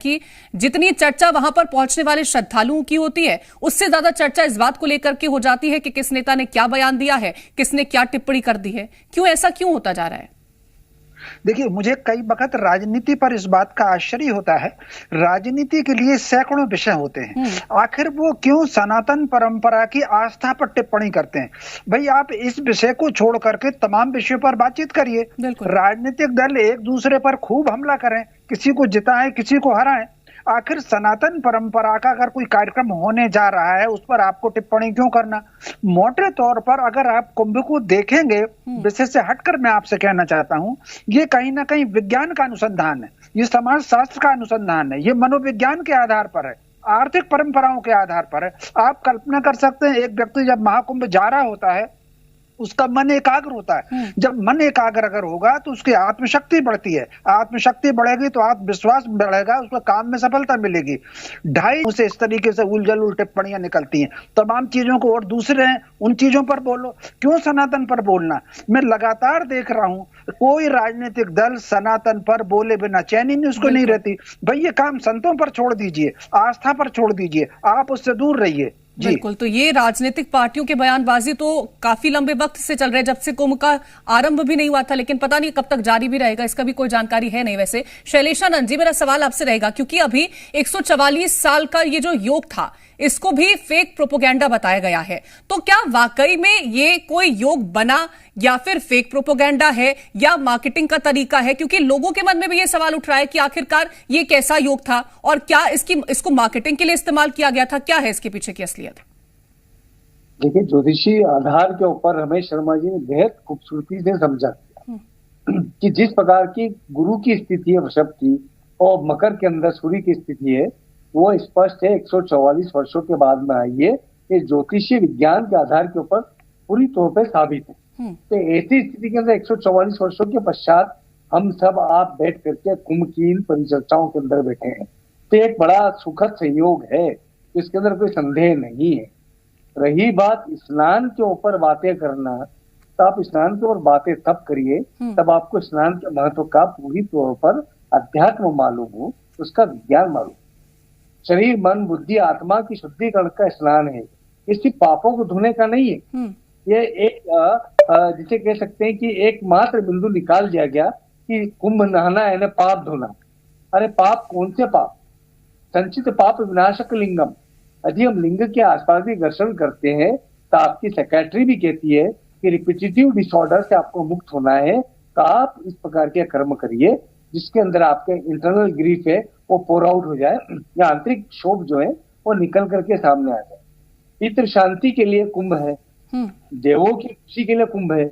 कि जितनी चर्चा वहां पर पहुंचने वाले श्रद्धालुओं की होती है, उससे ज्यादा चर्चा इस बात को लेकर के हो जाती है कि किस नेता ने क्या बयान दिया है, किसने क्या टिप्पणी कर दी है। ऐसा क्यों होता जा रहा है? देखिए, मुझे कई वक्त राजनीति पर इस बात का आश्चर्य होता है। राजनीति के लिए सैकड़ों विषय होते हैं, आखिर वो क्यों सनातन परंपरा की आस्था पर टिप्पणी करते हैं? भाई, आप इस विषय को छोड़ करके तमाम विषयों पर बातचीत करिए। राजनीतिक दल एक दूसरे पर खूब हमला करें, किसी को जिताएं, किसी को हराएं। आखिर सनातन परंपरा का अगर कोई कार्यक्रम होने जा रहा है, उस पर आपको टिप्पणी क्यों करना? मोटे तौर पर अगर आप कुंभ को देखेंगे, विषय से हटकर मैं आपसे कहना चाहता हूं, ये कहीं ना कहीं विज्ञान का अनुसंधान है, ये समाज शास्त्र का अनुसंधान है, ये मनोविज्ञान के आधार पर है, आर्थिक परंपराओं के आधार पर है। आप कल्पना कर सकते हैं, एक व्यक्ति जब महाकुंभ जा रहा होता है, उसका मन एकाग्र होता है। जब मन एकाग्र अगर होगा तो उसकी आत्मशक्ति बढ़ती है, आत्मशक्ति बढ़ेगी तो आत्मविश्वास बढ़ेगा, उसको काम में सफलता मिलेगी। ढाई उसे इस तरीके से उलझल टिप्पणियां निकलती हैं तमाम चीजों को, और दूसरे हैं उन चीजों पर बोलो, क्यों सनातन पर बोलना? मैं लगातार देख रहा हूं, कोई राजनीतिक दल सनातन पर बोले बिना चैन ही उसको नहीं रहती। भाई, ये काम संतों पर छोड़ दीजिए, आस्था पर छोड़ दीजिए, आप उससे दूर रहिए। बिल्कुल। तो ये राजनीतिक पार्टियों के बयानबाजी तो काफी लंबे वक्त से चल रहे हैं, जब से कुंभ का आरंभ भी नहीं हुआ था, लेकिन पता नहीं कब तक जारी भी रहेगा, इसका भी कोई जानकारी है नहीं। वैसे शैलेशानंद जी, मेरा सवाल आपसे रहेगा, क्योंकि अभी 144 साल का ये जो योग था, इसको भी फेक प्रोपोगेंडा बताया गया है, तो क्या वाकई में ये कोई योग बना या फिर फेक प्रोपोगेंडा है या मार्केटिंग का तरीका है? क्योंकि लोगों के मन में भी ये सवाल उठ रहा है कि आखिरकार ये कैसा योग था और क्या इसको मार्केटिंग के लिए इस्तेमाल किया गया था? क्या है इसके पीछे की असलियत? देखिए, ज्योतिषी आधार के ऊपर रमेश शर्मा जी ने बेहद खूबसूरती से समझा कि जिस प्रकार की गुरु की स्थिति है वृषभ की और मकर के अंदर सूर्य की स्थिति है, वो स्पष्ट है 144 वर्षों के बाद में आई है। ये ज्योतिषीय विज्ञान के आधार के ऊपर पूरी तौर पे साबित है। तो ऐसी स्थिति के अंदर 144 वर्षों के पश्चात हम सब आप बैठ करके कुंभ की इन परिचर्चाओं के अंदर बैठे हैं, तो एक बड़ा सुखद संयोग है, इसके अंदर कोई संदेह नहीं है। रही बात स्नान के ऊपर बातें करना, तो आप स्नान के ऊपर बातें तब करिए तब आपको स्नान के महत्व का पूरी तौर पर अध्यात्म मालूम हो, उसका विज्ञान मालूम। शरीर, मन, बुद्धि, आत्मा की शुद्धिकरण का स्नान है, ये सिर्फ पापों को धोने का नहीं है। ये एक जिसे कह सकते हैं कि एकमात्र बिंदु निकाल दिया गया कि कुंभ नहाना है ना पाप धोना। अरे पाप कौन से पाप? संचित पाप विनाशक लिंगम। यदि हम लिंग के आसपास भी घर्षण करते हैं तो आपकी सेक्रेटरी भी कहती है कि रिपीटेटिव डिसऑर्डर से आपको मुक्त होना है, तो आप इस प्रकार के कर्म करिए जिसके अंदर आपके इंटरनल ग्रीफ है वो पोर आउट हो जाए, या आंतरिक क्षोभ जो है वो निकल करके सामने आ जाए। पितृ शांति के लिए कुंभ है, देवों की खुशी के लिए कुंभ है,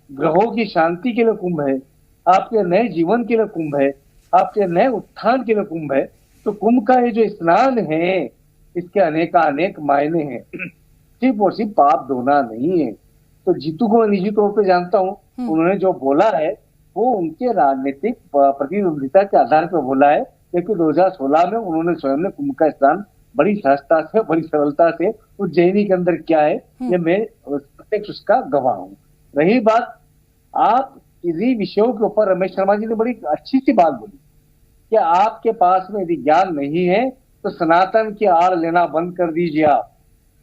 ग्रहों की शांति के लिए कुंभ है, आपके नए जीवन के लिए कुंभ है, आपके नए उत्थान के लिए कुंभ है। तो कुंभ का ये जो स्नान है, इसके अनेक मायने हैं, सिर्फ और सिर्फ पाप धोना नहीं है। तो जीतू को मैं निजी तौर पे जानता हूँ, उन्होंने जो बोला है वो उनके राजनीतिक प्रतिद्वंदिता के आधार पर बोला है, लेकिन 2016 में उन्होंने स्वयं ने कुंभ का स्नान बड़ी सहजता से, बड़ी सरलता से, उज्जैनी के अंदर क्या है ये मैं प्रत्यक्ष उसका गवाह हूँ। रही बात आप किसी विषयों के ऊपर, रमेश शर्मा जी ने बड़ी अच्छी सी बात बोली कि आपके पास में यदि ज्ञान नहीं है तो सनातन की आड़ लेना बंद कर दीजिए।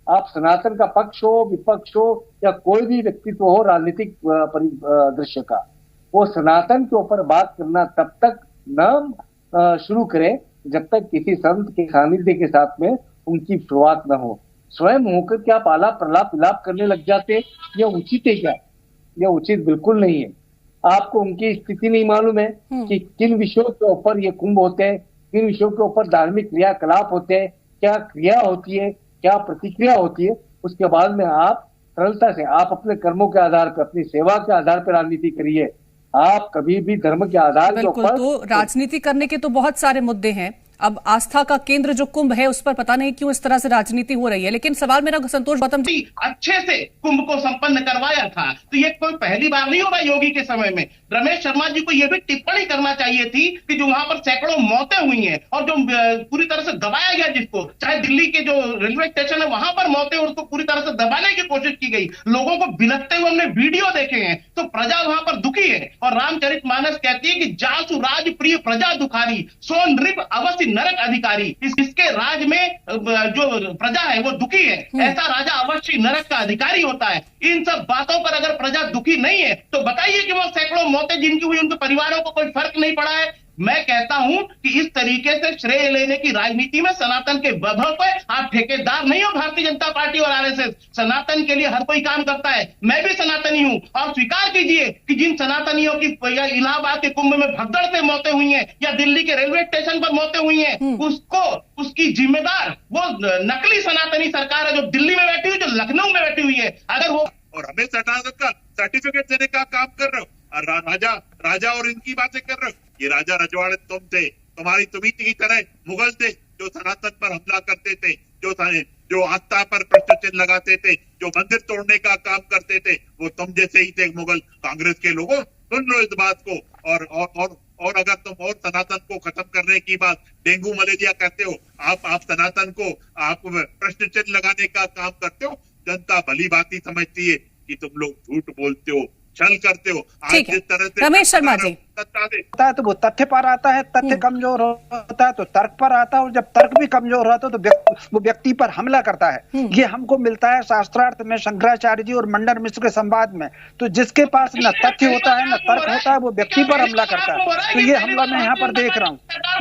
आप सनातन का पक्ष हो, विपक्ष हो या कोई भी व्यक्तित्व हो राजनीतिक परिदृश्य का, वो सनातन के ऊपर बात करना तब तक न शुरू करें जब तक किसी संत के सानिध्य के साथ में उनकी शुरुआत न हो। स्वयं होकर के आप आलाप प्रलाप विलाप करने लग जाते, ये उचित है क्या? ये उचित बिल्कुल नहीं है। आपको उनकी स्थिति नहीं मालूम है कि किन विषयों के ऊपर ये कुंभ होते हैं, किन विषयों के ऊपर धार्मिक क्रियाकलाप होते हैं, क्या क्रिया होती है, क्या प्रतिक्रिया होती है। उसके बाद में आप सरलता से आप अपने कर्मों के आधार पर, अपनी सेवा के आधार पर राजनीति करिए। आप कभी भी धर्म के आधार के ऊपर तो राजनीति करने के तो बहुत सारे मुद्दे हैं। अब आस्था का केंद्र जो कुंभ है उस पर पता नहीं क्यों इस तरह से राजनीति हो रही है। लेकिन सवाल मेरा संतोष गौतम जी, अच्छे से कुंभ को संपन्न करवाया था, तो ये कोई पहली बार नहीं हो रहा योगी के समय में। रमेश शर्मा जी को यह भी टिप्पणी करना चाहिए थी कि जो वहां पर सैकड़ों मौतें हुई हैं और जो पूरी तरह से दबाया गया, जिसको चाहे दिल्ली के जो रेलवे स्टेशन है वहां पर मौतें, उसको पूरी तरह से दबाने की कोशिश की गई, लोगों को बिलखते हुए हमने वीडियो देखे हैं, तो प्रजा वहां पर दुखी है। और रामचरितमानस कहती है कि जासु राज प्रिय प्रजा दुखारी, सो नृप अवश्य नरक अधिकारी, इसके राज में जो प्रजा है वो दुखी है, ऐसा राजा अवश्य नरक का अधिकारी होता है। इन सब बातों पर अगर प्रजा दुखी नहीं है तो बताइए कि वो सैकड़ों मौतें जिनकी हुई उनके परिवारों को कोई फर्क नहीं पड़ा है। मैं कहता हूं कि इस तरीके से श्रेय लेने की राजनीति में सनातन के वैभव पे आप ठेकेदार नहीं हो। भारतीय जनता पार्टी और आरएसएस सनातन के लिए हर कोई काम करता है, मैं भी सनातनी हूं। और स्वीकार कीजिए कि जिन सनातनियों की या इलाहाबाद के कुंभ में भगदड़ से मौतें हुई हैं या दिल्ली के रेलवे स्टेशन पर मौतें हुई हैं, उसकी जिम्मेदार वो नकली सनातनी सरकार है जो दिल्ली में बैठी हुई, जो लखनऊ में बैठी हुई है। अगर वो और हमें सर्टिफिकेट देने का काम कर रहे हो और राजा और इनकी बातें कर रहे हो। ये राजा रजवाड़े तुम थे, तुम्ही की तरह मुगल थे जो सनातन पर हमला करते थे, जो आस्था पर प्रश्न चिन्ह लगाते थे, जो मंदिर तोड़ने का काम करते थे, वो तुम जैसे ही थे मुगल। कांग्रेस के लोगों सुन लो इस बात को। और अगर तुम और सनातन को खत्म करने की बात डेंगू मलेरिया करते हो, आप सनातन को आप प्रश्न चिन्ह लगाने का काम करते हो। जनता भली भांति समझती है कि तुम लोग झूठ बोलते हो, छल करते हो। आज जिस तरह से रमेश शर्मा जी होता है तो वो तथ्य पर आता है, तथ्य कमजोर होता है तो तर्क पर आता है, और जब तर्क भी कमजोर होता है तो वो व्यक्ति पर हमला करता है। ये हमको मिलता है शास्त्रार्थ में शंकराचार्य जी और मंडन मिश्र के संवाद में। तो जिसके पास न तथ्य होता है न तर्क होता है वो व्यक्ति पर हमला करता है। तो ये हमला मैं यहाँ पर देख रहा हूँ।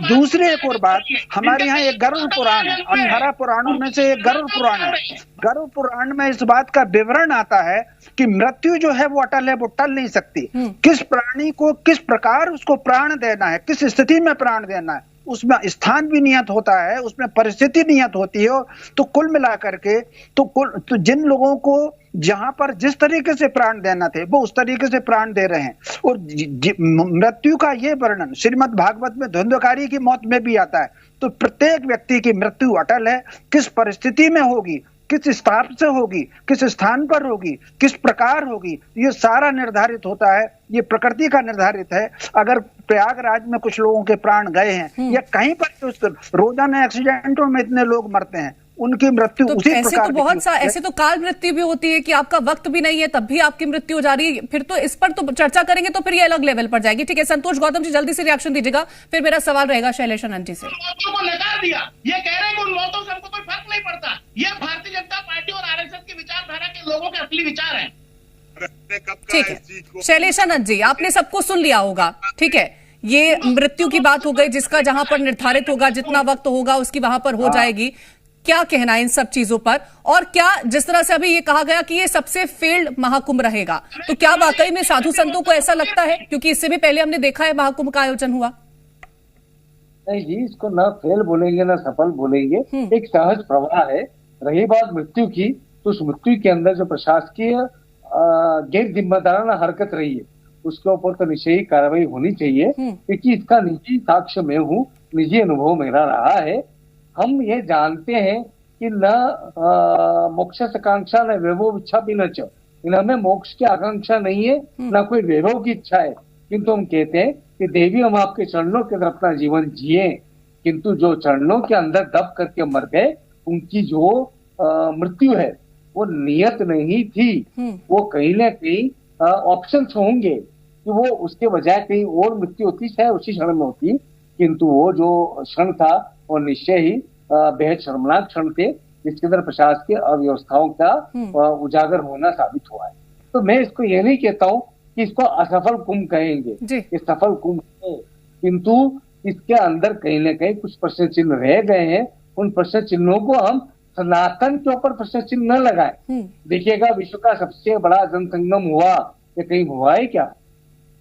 दूसरी एक और बात, हमारे यहाँ एक गरुड़ पुराण है, 18 पुराणों में से एक गरुड़ पुराण है। गरुड़ पुराण में इस बात का विवरण आता है कि मृत्यु जो है वो अटल है, वो टल नहीं सकती। किस प्राणी को किस प्रकार उसको प्राण देना है, किस स्थिति में प्राण देना है, उसमें स्थान भी नियत होता है, उसमें परिस्थिति नियत होती है। तो कुल मिलाकर के तो जिन लोगों को जहां पर जिस तरीके से प्राण देना थे वो उस तरीके से प्राण दे रहे हैं। और मृत्यु का ये वर्णन श्रीमद् भागवत में धुंधकारी की मौत में भी आता है। तो प्रत्येक व्यक्ति की मृत्यु अटल है, किस परिस्थिति में होगी, किस स्थान से होगी, किस स्थान पर होगी, किस प्रकार होगी, ये सारा निर्धारित होता है। ये प्रकृति का निर्धारित है। अगर प्रयागराज में कुछ लोगों के प्राण गए हैं या कहीं पर रोजाना एक्सीडेंटों में इतने लोग मरते हैं, उनकी मृत्यु तो उसी ऐसे प्रकार तो बहुत सा ऐसे तो काल मृत्यु भी होती है कि आपका वक्त भी नहीं है तब भी आपकी मृत्यु हो जा रही है। फिर तो इस पर तो चर्चा करेंगे तो फिर ये अलग लेवल पर जाएगी। ठीक है, संतोष गौतम जी जल्दी से रिएक्शन दीजिएगा, फिर मेरा सवाल रहेगा शैलेश आनंद जी से। मौतों को नकार दिया, ये कह रहे हैं कि उन मौतों से हमको कोई फर्क नहीं पड़ता। ये भारतीय जनता पार्टी और आरएसएस की विचारधारा के लोगों के असली विचार है। ठीक है शैलेश आनंद जी, आपने सबको सुन लिया होगा। ठीक है, ये मृत्यु की बात हो गई, जिसका जहां पर निर्धारित होगा, जितना वक्त होगा उसकी वहां पर हो जाएगी। क्या कहना है इन सब चीजों पर? और क्या जिस तरह से अभी ये कहा गया कि ये सबसे फेल्ड महाकुंभ रहेगा, तो क्या वाकई में साधु संतों को ऐसा लगता है? क्योंकि इससे भी पहले हमने देखा है महाकुंभ का आयोजन हुआ। नहीं जी, इसको ना फेल बोलेंगे ना सफल बोलेंगे, एक सहज प्रवाह है। रही बात मृत्यु की, तो उस मृत्यु के अंदर जो प्रशासकीय गैर जिम्मेदाराना हरकत रही है उसके ऊपर तो निश्चय ही कार्रवाई होनी चाहिए, क्योंकि इसका निजी साक्ष्य मैं हूँ, निजी अनुभव मेरा रहा है। हम ये जानते हैं कि न मोक्ष आकांक्षा न वैभव इच्छा भी न च, हमें मोक्ष की आकांक्षा नहीं है न कोई वैभव की इच्छा है, किंतु हम कहते हैं कि देवी हम आपके चरणों के अंदर अपना जीवन जिए, किंतु जो चरणों के अंदर दब करके मर गए उनकी जो मृत्यु है वो नियत नहीं थी। वो कहीं ना कहीं ऑप्शन होंगे कि वो उसके बजाय कहीं और मृत्यु होती, चाहे उसी क्षण में होती, किंतु वो जो क्षण था वो निश्चय ही बेहद शर्मनाक क्षण थे, जिसके अंदर प्रशासकीय अव्यवस्थाओं का उजागर होना साबित हुआ है। तो मैं इसको ये नहीं कहता हूँ कि इसको असफल कुंभ कहेंगे, ये सफल कुंभ है, किंतु इसके अंदर कहीं ना कहीं कुछ प्रश्न चिन्ह रह गए हैं। उन प्रश्न चिन्हों को हम सनातन के ऊपर प्रश्न चिन्ह न लगाए। देखिएगा, विश्व का सबसे बड़ा जनसंगम हुआ, ये कहीं हुआ है क्या?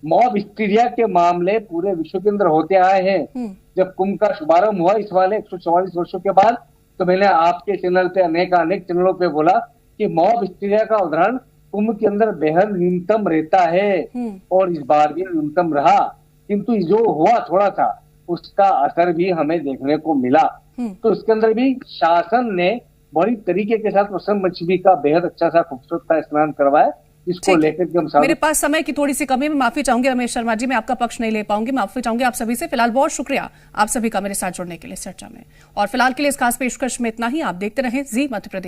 मॉब हिस्टीरिया के मामले पूरे विश्व के अंदर होते आए हैं। जब कुंभ का शुभारंभ हुआ इस वाले 144 वर्षों के बाद, तो मैंने आपके चैनल पे अनेक चैनलों पे बोला कि मॉब हिस्टीरिया का उदाहरण कुंभ के अंदर बेहद न्यूनतम रहता है, और इस बार भी न्यूनतम रहा, किंतु जो हुआ थोड़ा सा उसका असर भी हमें देखने को मिला। तो इसके अंदर भी शासन ने बड़ी तरीके के साथ वसंत पंचमी का बेहद अच्छा सा खूबसूरत सा स्नान करवाया। इसको लेकर के हम मेरे पास समय की थोड़ी सी कमी, मैं माफी चाहूंगी रमेश शर्मा जी, मैं आपका पक्ष नहीं ले पाऊंगी, माफी चाहूंगी आप सभी से। फिलहाल बहुत शुक्रिया आप सभी का मेरे साथ जुड़ने के लिए चर्चा में, और फिलहाल के लिए इस खास पेशकश में इतना ही। आप देखते रहें जी मध्य प्रदेश।